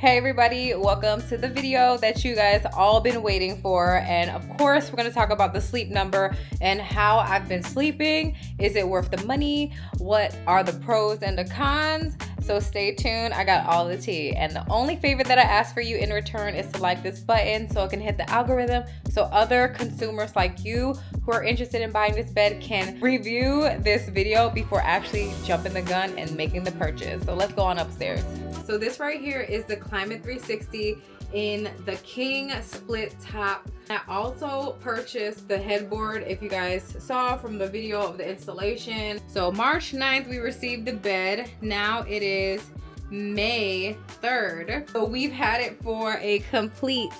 Hey everybody, welcome to the video that you guys all been waiting for. And of course, we're going to talk about the sleep number and how I've been sleeping. Is it worth the money? What are the pros and the cons? So stay tuned, I got all the tea. And the only favor that I ask for you in return is to like this button so it can hit the algorithm so other consumers like you who are interested in buying this bed can review this video before actually jumping the gun and making the purchase. So let's go on upstairs. So this right here is the Climate 360 in the king split top. I also purchased the headboard, if you guys saw from the video of the installation. So March 9th we received the bed. Now it is May 3rd. So we've had it for a complete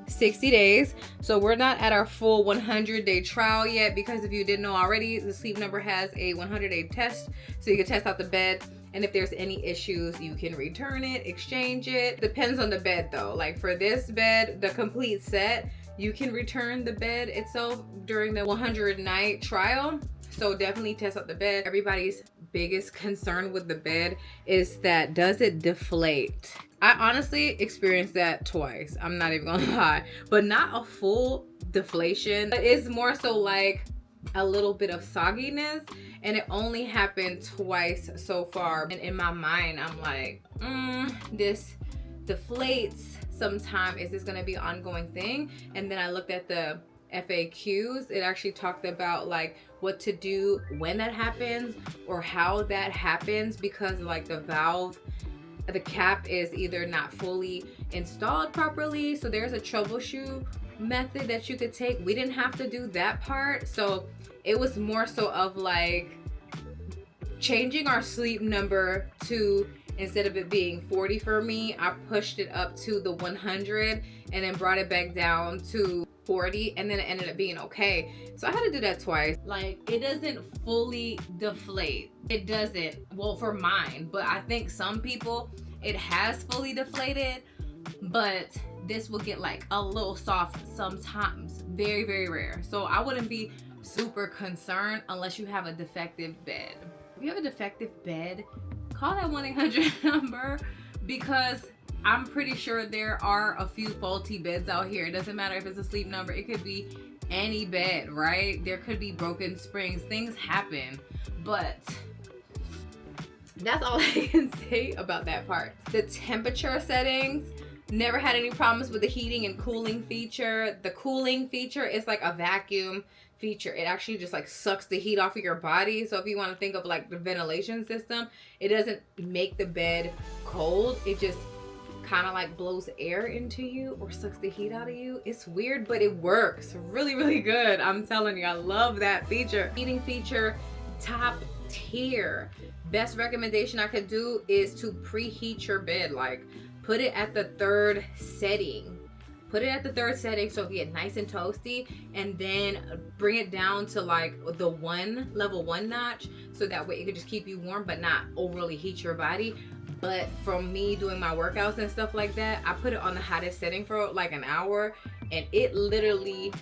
60 days. So we're not at our full 100-day trial yet, because if you didn't know already, the Sleep Number has a 100-day test, so you can test out the bed, and if there's any issues you can return it, exchange it. Depends on the bed though. Like for this bed, the complete set, you can return the bed itself during the 100-night trial. So definitely test out the bed. Everybody's biggest concern with the bed is that, does it deflate? I honestly experienced that twice. I'm not even gonna lie, but not a full deflation. It's more so like a little bit of sogginess, and it only happened twice so far. And in my mind, I'm like, this deflates sometime. Is this gonna be an ongoing thing? And then I looked at the FAQs. It actually talked about like what to do when that happens or how that happens, because like the valve, the cap is either not fully installed properly. So there's a troubleshoot method that you could take. We didn't have to do that part. So it was more so of like changing our sleep number to, instead of it being 40 for me, I pushed it up to the 100 and then brought it back down to 40, and then it ended up being okay. So I had to do that twice. Like, it doesn't fully deflate. It doesn't, well, for mine, but I think some people it has fully deflated, but this will get like a little soft sometimes. Very, very rare. So I wouldn't be super concerned unless you have a defective bed. If you have a defective bed, call that 1-800 number, because I'm pretty sure there are a few faulty beds out here. It doesn't matter if it's a Sleep Number. It could be any bed, right? There could be broken springs. Things happen. But that's all I can say about that part. The temperature settings, never had any problems with the heating and cooling feature. The cooling feature is like a vacuum feature. It actually just like sucks the heat off of your body. So if you want to think of like the ventilation system, it doesn't make the bed cold. It just kind of like blows air into you or sucks the heat out of you. It's weird, but it works really, really good. I'm telling you, I love that feature. Heating feature, top tier. Best recommendation I could do is to preheat your bed. Like, put it at the third setting. Put it at the third setting so it get nice and toasty, and then bring it down to like the level 1 notch, so that way it could just keep you warm but not overly heat your body. But from me doing my workouts and stuff like that, I put it on the hottest setting for like an hour, and it literally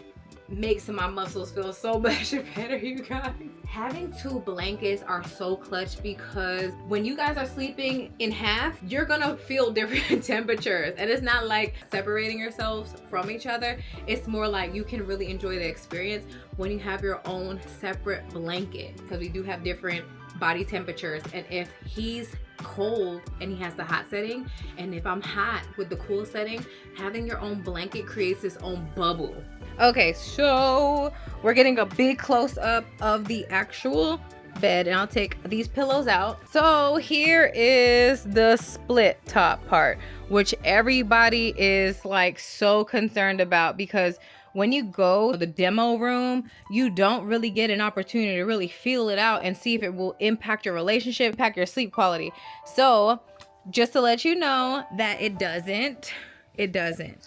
makes my muscles feel so much better, you guys. Having 2 blankets are so clutch, because when you guys are sleeping in half, you're gonna feel different temperatures, and it's not like separating yourselves from each other. It's more like you can really enjoy the experience when you have your own separate blanket, because we do have different body temperatures. And if he's cold and he has the hot setting, and if I'm hot with the cool setting, having your own blanket creates its own bubble. Okay, so we're getting a big close-up of the actual bed, and I'll take these pillows out. So here is the split top part, which everybody is like so concerned about, because when you go to the demo room, you don't really get an opportunity to really feel it out and see if it will impact your relationship, impact your sleep quality. So just to let you know that it doesn't.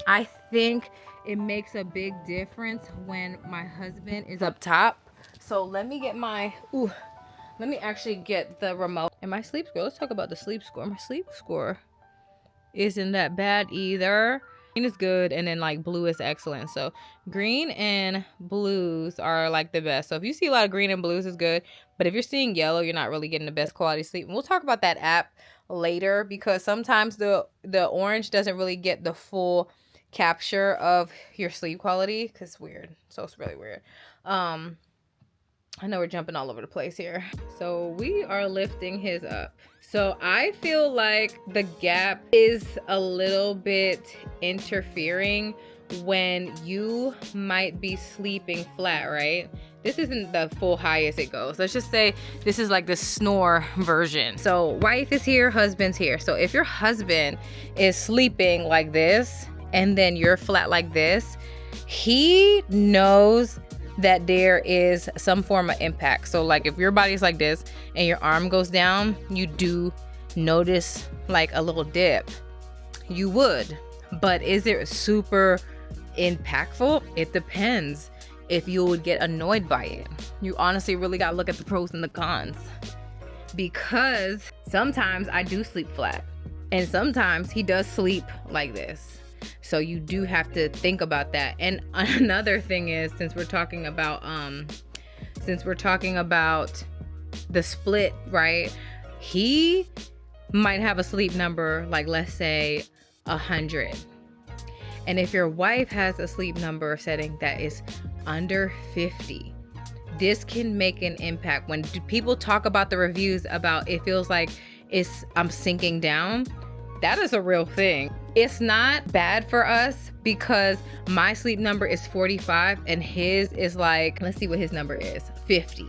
I think it makes a big difference when my husband is up top. So let me get let me actually get the remote. And my sleep score, let's talk about the sleep score. My sleep score isn't that bad either. Green is good, and then like blue is excellent. So green and blues are like the best. So if you see a lot of green and blues is good, but if you're seeing yellow, you're not really getting the best quality sleep. And we'll talk about that app later, because sometimes the orange doesn't really get the full capture of your sleep quality, because it's weird. So it's really weird. I know we're jumping all over the place here. So we are lifting his up. So I feel like the gap is a little bit interfering when you might be sleeping flat, right? This isn't the full highest it goes. Let's just say this is like the snore version. So wife is here, husband's here. So if your husband is sleeping like this and then you're flat like this, he knows that there is some form of impact. So like if your body's like this and your arm goes down, you do notice like a little dip. You would. But is it super impactful? It depends if you would get annoyed by it. You honestly really gotta look at the pros and the cons. Because sometimes I do sleep flat, and sometimes he does sleep like this. So you do have to think about that. And another thing is, since we're talking about the split, right? He might have a sleep number like, let's say 100. And if your wife has a sleep number setting that is under 50, this can make an impact. When people talk about the reviews about it feels like I'm sinking down, that is a real thing. It's not bad for us because my sleep number is 45 and his is like, let's see what his number is, 50.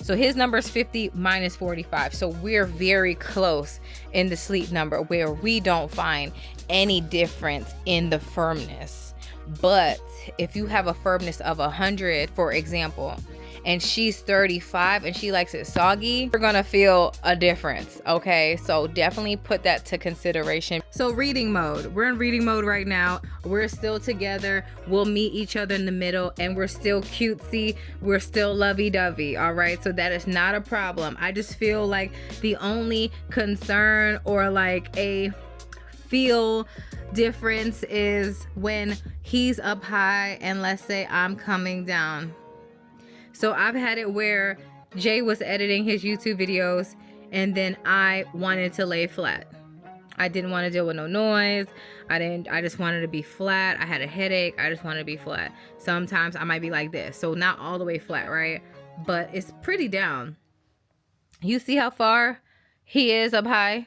So his number is 50, mine is 45. So we're very close in the sleep number where we don't find any difference in the firmness. But if you have a firmness of 100, for example, and she's 35 and she likes it soggy, you're gonna feel a difference, okay? So definitely put that to consideration. So reading mode, we're in reading mode right now. We're still together. We'll meet each other in the middle, and we're still cutesy. We're still lovey-dovey, all right? So that is not a problem. I just feel like the only concern or like a feel difference is when he's up high and let's say I'm coming down. So I've had it where Jay was editing his YouTube videos and then I wanted to lay flat. I didn't want to deal with no noise. I just wanted to be flat. I had a headache. I just wanted to be flat. Sometimes I might be like this. So not all the way flat, right? But it's pretty down. You see how far he is up high?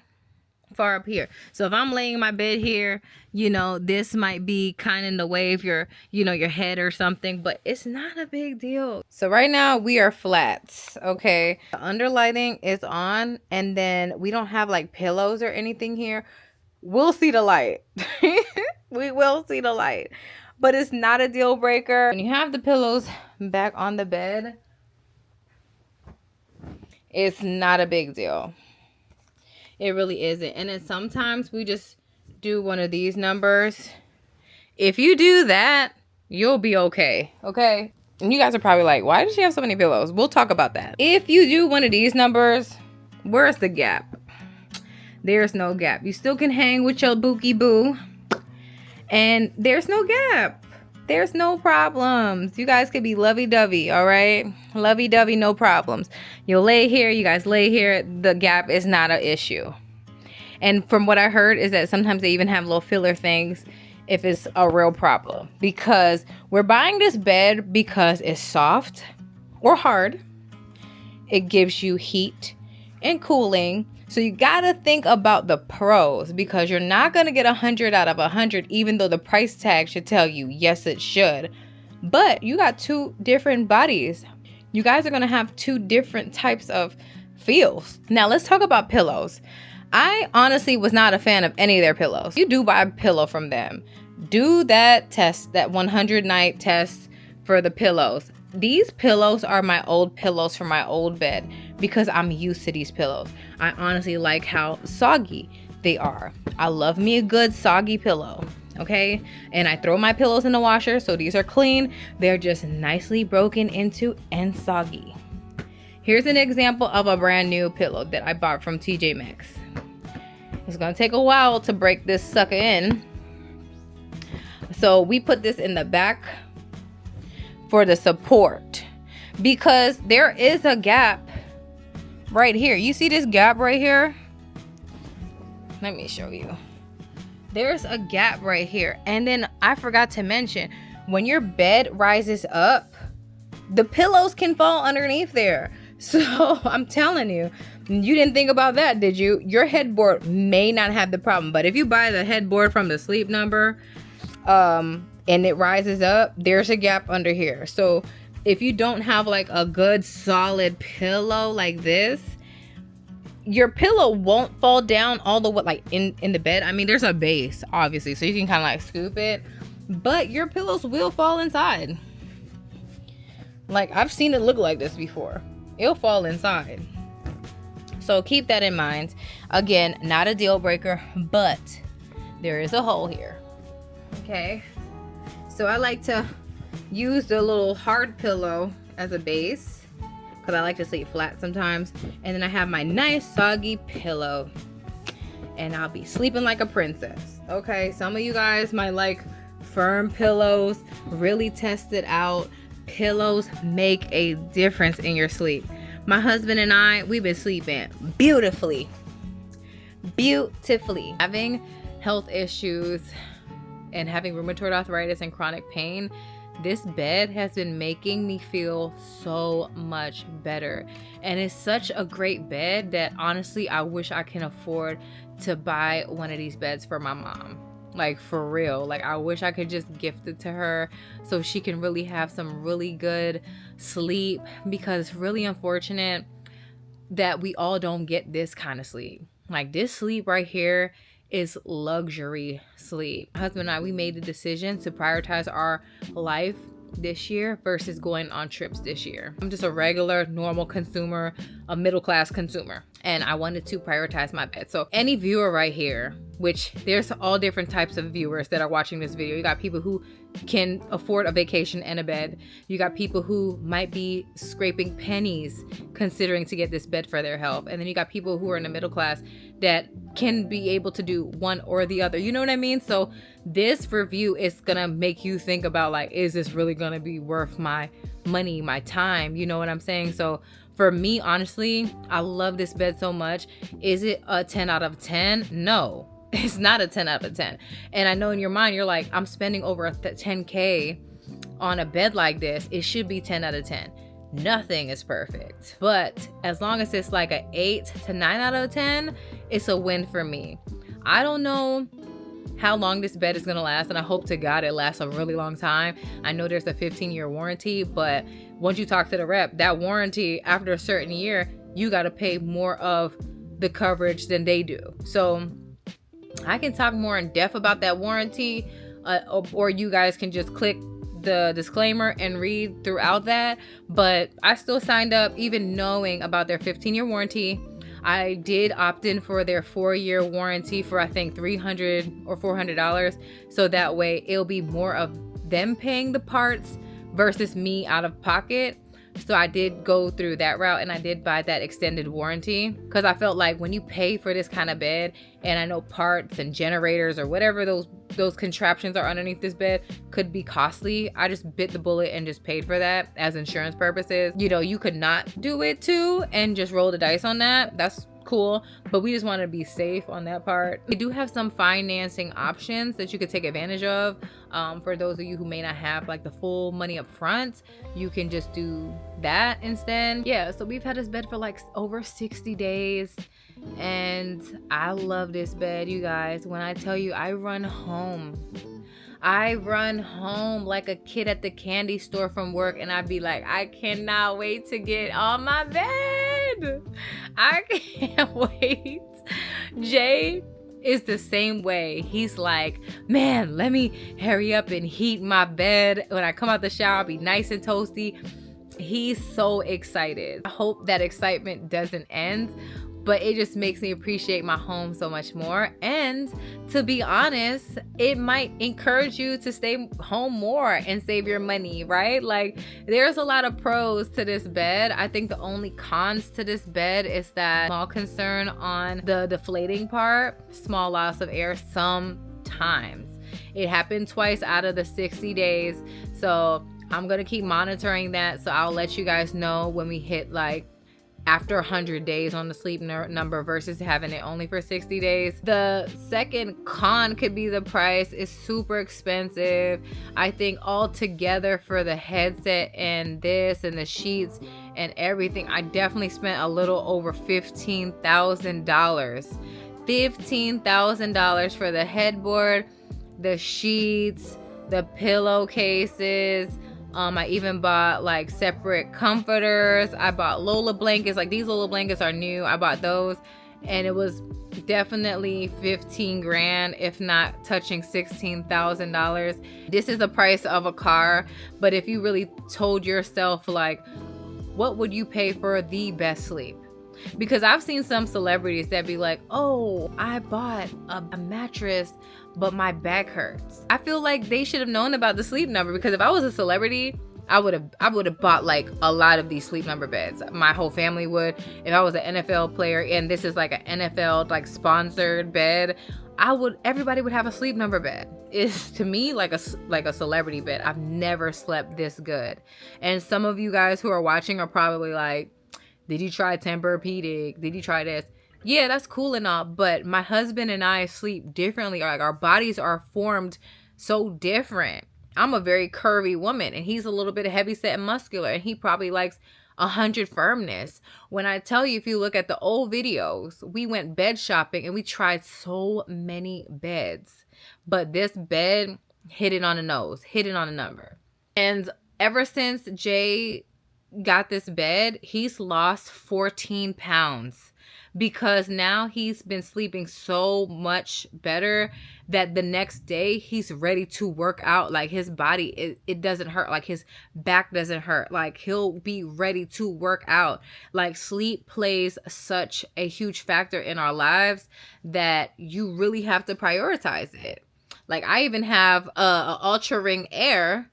Far up here. So if I'm laying in my bed here, you know, this might be kind of in the way of your, you know, your head or something, but it's not a big deal. So right now we are flats, okay? The underlighting is on, and then we don't have like pillows or anything here. We'll see the light. We will see the light, but it's not a deal breaker. When you have the pillows back on the bed, it's not a big deal. It really isn't. And then sometimes we just do one of these numbers. If you do that, you'll be okay. Okay? And you guys are probably like, why does she have so many pillows? We'll talk about that. If you do one of these numbers, where's the gap? There's no gap. You still can hang with your bookie boo. And there's no gap. There's no problems. You guys could be lovey-dovey, all right? Lovey-dovey, no problems. You'll lay here, you guys lay here. The gap is not an issue. And from what I heard is that sometimes they even have little filler things if it's a real problem. Because we're buying this bed because it's soft or hard. It gives you heat and cooling. So you gotta think about the pros, because you're not gonna get 100 out of 100, even though the price tag should tell you, yes, it should. But you got two different bodies. You guys are gonna have two different types of feels. Now let's talk about pillows. I honestly was not a fan of any of their pillows. You do buy a pillow from them. Do that test, that 100 night test for the pillows. These pillows are my old pillows from my old bed because I'm used to these pillows. I honestly like how soggy they are. I love me a good soggy pillow, okay? And I throw my pillows in the washer, so these are clean. They're just nicely broken into and soggy. Here's an example of a brand new pillow that I bought from TJ Maxx. It's gonna take a while to break this sucker in. So we put this in the back for the support, because there is a gap right here. You see this gap right here? Let me show you. There's a gap right here. And then I forgot to mention, when your bed rises up, the pillows can fall underneath there. So I'm telling you, you didn't think about that, did you? Your headboard may not have the problem, but if you buy the headboard from the Sleep Number, and it rises up, there's a gap under here. So if you don't have like a good solid pillow like this, your pillow won't fall down all the way like in the bed. I mean, there's a base, obviously, so you can kind of like scoop it, but your pillows will fall inside. Like, I've seen it look like this before. It'll fall inside. So keep that in mind. Again, not a deal breaker, but there is a hole here. Okay. So I like to use the little hard pillow as a base, because I like to sleep flat sometimes. And then I have my nice soggy pillow, and I'll be sleeping like a princess. Okay. Some of you guys might like firm pillows. Really test it out. Pillows make a difference in your sleep. My husband and I, we've been sleeping beautifully. Having health issues and having rheumatoid arthritis and chronic pain, this bed has been making me feel so much better. And it's such a great bed that honestly, I wish I can afford to buy one of these beds for my mom. Like, for real. Like, I wish I could just gift it to her so she can really have some really good sleep, because it's really unfortunate that we all don't get this kind of sleep. Like, this sleep right here is luxury sleep. My husband and I, we made the decision to prioritize our life this year versus going on trips this year. I'm just a regular, normal consumer, a middle-class consumer, and I wanted to prioritize my bed. So any viewer right here, which there's all different types of viewers that are watching this video. You got people who can afford a vacation and a bed. You got people who might be scraping pennies considering to get this bed for their health. And then you got people who are in the middle class that can be able to do one or the other. You know what I mean? So this review is gonna make you think about, like, is this really gonna be worth my money, my time? You know what I'm saying? So for me, honestly, I love this bed so much. Is it a 10 out of 10? No. It's not a 10 out of 10. And I know in your mind, you're like, I'm spending over a 10K on a bed like this. It should be 10 out of 10. Nothing is perfect. But as long as it's like an 8 to 9 out of 10, it's a win for me. I don't know how long this bed is going to last, and I hope to God it lasts a really long time. I know there's a 15-year warranty, but once you talk to the rep, that warranty, after a certain year, you got to pay more of the coverage than they do. So I can talk more in depth about that warranty, or you guys can just click the disclaimer and read throughout that. But I still signed up even knowing about their 15-year warranty. I did opt in for their 4-year warranty for I think $300 or $400. So that way it'll be more of them paying the parts versus me out of pocket. So I did go through that route, and I did buy that extended warranty, because I felt like when you pay for this kind of bed, and I know parts and generators or whatever those contraptions are underneath this bed could be costly, I just bit the bullet and just paid for that as insurance purposes. You know, you could not do it too and just roll the dice on that. That's cool, but we just want to be safe on that part. We do have some financing options that you could take advantage of. For those of you who may not have like the full money up front, you can just do that instead. Yeah, so we've had this bed for like over 60 days, and I love this bed, you guys. When I tell you, I run home like a kid at the candy store from work, and I'd be like, I cannot wait to get on my bed. I can't wait. Jay is the same way. He's like, man, let me hurry up and heat my bed. When I come out the shower, I'll be nice and toasty. He's so excited. I hope that excitement doesn't end, but it just makes me appreciate my home so much more. And to be honest, it might encourage you to stay home more and save your money, right? Like, there's a lot of pros to this bed. I think the only cons to this bed is that small concern on the deflating part, small loss of air sometimes. It happened twice out of the 60 days. So I'm going to keep monitoring that. So I'll let you guys know when we hit like after 100 days on the sleep number versus having it only for 60 days. The second con could be the price. Is super expensive. I think altogether for the headset and this and the sheets and everything, I definitely spent a little over $15,000. $15,000 for the headboard, the sheets, the pillowcases. I even bought like separate comforters. I bought Lola blankets. Like these Lola blankets are new. I bought those and it was definitely 15 grand, if not touching $16,000. This is the price of a car. But if you really told yourself like, what would you pay for the best sleep? Because I've seen some celebrities that be like, oh, I bought a mattress, but my back hurts. I feel like they should have known about the sleep number, because if I was a celebrity, I would have bought like a lot of these sleep number beds. My whole family would. If I was an NFL player and this is like an NFL like sponsored bed, everybody would have a sleep number bed. It's to me like a celebrity bed. I've never slept this good. And some of you guys who are watching are probably like, did you try Tempur-Pedic? Did you try this? Yeah, that's cool and all, but my husband and I sleep differently. Like our bodies are formed so different. I'm a very curvy woman and he's a little bit heavy set and muscular, and he probably likes 100 firmness. When I tell you, if you look at the old videos, we went bed shopping and we tried so many beds, but this bed hit it on the nose, hit it on the number. And ever since Jay got this bed, he's lost 14 pounds because now he's been sleeping so much better that the next day he's ready to work out. Like his body, it doesn't hurt. Like his back doesn't hurt. Like he'll be ready to work out. Like sleep plays such a huge factor in our lives that you really have to prioritize it. Like I even have a Ultra Ring Air,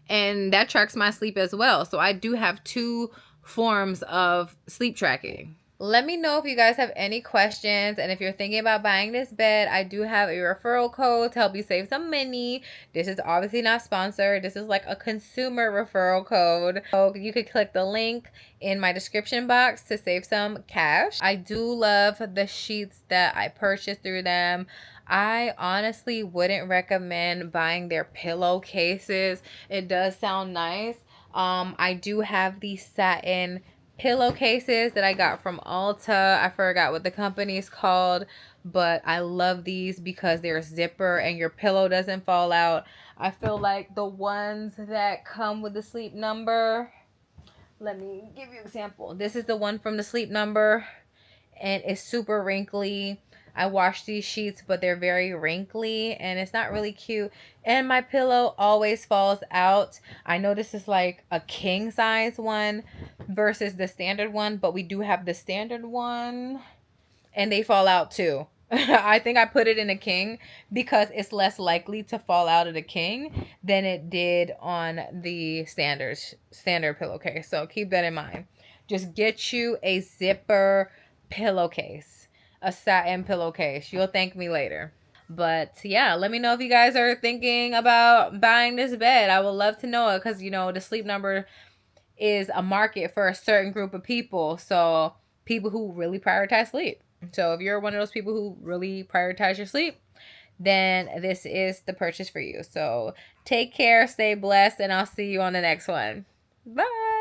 and that tracks my sleep as well. So I do have 2 forms of sleep tracking. Let me know if you guys have any questions. And if you're thinking about buying this bed, I do have a referral code to help you save some money. This is obviously not sponsored. This is like a consumer referral code. So you could click the link in my description box to save some cash. I do love the sheets that I purchased through them. I honestly wouldn't recommend buying their pillowcases. It does sound nice. I do have these satin pillowcases that I got from Ulta. I forgot what the company is called, but I love these because they're zipper and your pillow doesn't fall out. I feel like the ones that come with the sleep number, let me give you an example. This is the one from the sleep number and it's super wrinkly. I washed these sheets, but they're very wrinkly and it's not really cute. And my pillow always falls out. I know this is like a king size one versus the standard one, but we do have the standard one and they fall out too. I think I put it in a king because it's less likely to fall out of the king than it did on the standard pillowcase. So keep that in mind. Just get you a zipper pillowcase, a satin pillowcase. You'll thank me later. But yeah, let me know if you guys are thinking about buying this bed. I would love to know it because, you know, the sleep number is a market for a certain group of people. So people who really prioritize sleep. So if you're one of those people who really prioritize your sleep, then this is the purchase for you. So take care, stay blessed, and I'll see you on the next one. Bye.